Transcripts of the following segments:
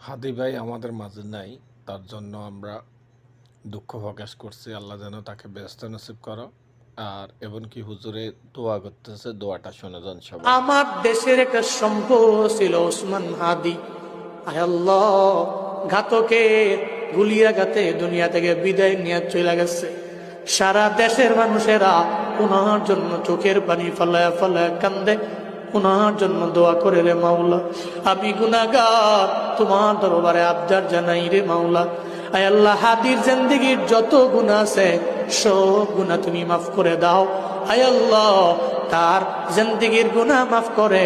হাদি ভাই আমাদের মাঝে নাই, তার জন্য আমরা দুঃখ প্রকাশ করছি। আল্লাহ যেন তাকে ব্যস্ত নসিব করো। আর এমনকি হুজুরে দোয়া করতেছে, দোয়াটা শুনে যান সবাই। আমার দেশের একটা সম্পদ ছিল ওসমান হাদি। আয় আল্লাহ, ঘাতকের গুলিয়াঘাতে দুনিয়া থেকে বিদায় নিয়ে চলে গেছে। সারা দেশের মানুষেরা উনার জন্য চোখের পানি ফলায় ফলায় কান্দে, উনার জন্য দোয়া করে রে মাওলা। আমি গুনাহগার, তোমার দরবারে আবদার জানাই রে মাওলা। আয় আল্লাহ, হাদির জিন্দেগীর যত গুনাহ আছে সব গুনাহ তুমি মাফ করে দাও। আয় আল্লাহ, তার জিন্দেগীর গুনাহ মাফ করে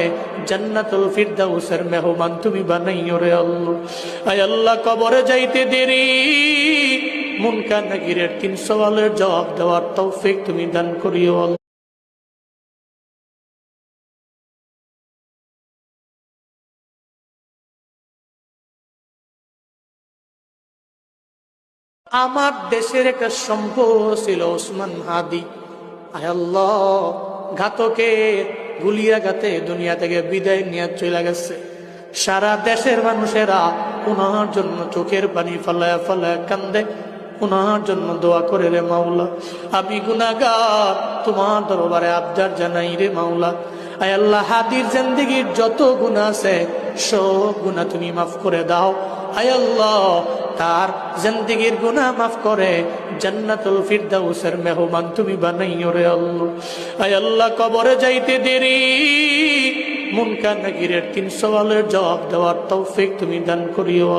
জান্নাতুল ফিরদাউসের মেহমান তুমি বানাইও রে আল্লাহ। আয় আল্লাহ, কবরে যাইতে দেরি, মুনকার নাকিরের 3 সওয়ালের জবাব দেওয়ার তৌফিক তুমি দান করিও আল্লাহ। আমার দেশের একটা সম্পদ ছিল ওসমান হাদি। আয় আল্লাহ, ঘাতকের গুলিয়াঘাতে দুনিয়া থেকে বিদায় নিয়ে চলে গেছে। সারা দেশের মানুষেরা উনার জন্য চোখের পানি ফলায় ফলায় কান্দে, উনার জন্য দোয়া করে রে মাওলা। আমি গুনাহগার, তোমার দরবারে আবদার জানাই রে মাওলা। আয় আল্লাহ, হাদির জিন্দেগীর যত গুনাহ আছে সব গুনাহ তুমি মাফ করে দাও। আয় আল্লাহ, তার জিন্দেগীর গুনাহ মাফ করে জান্নাতুল ফিরদাউসের মেহমান তুমি বানাইও রে আল্লাহ। আয় আল্লাহ, কবরে যাইতে দেরি, মুনকার নাকিরের 3 সওয়ালের জবাব দেওয়ার তৌফিক তুমি দান করিও।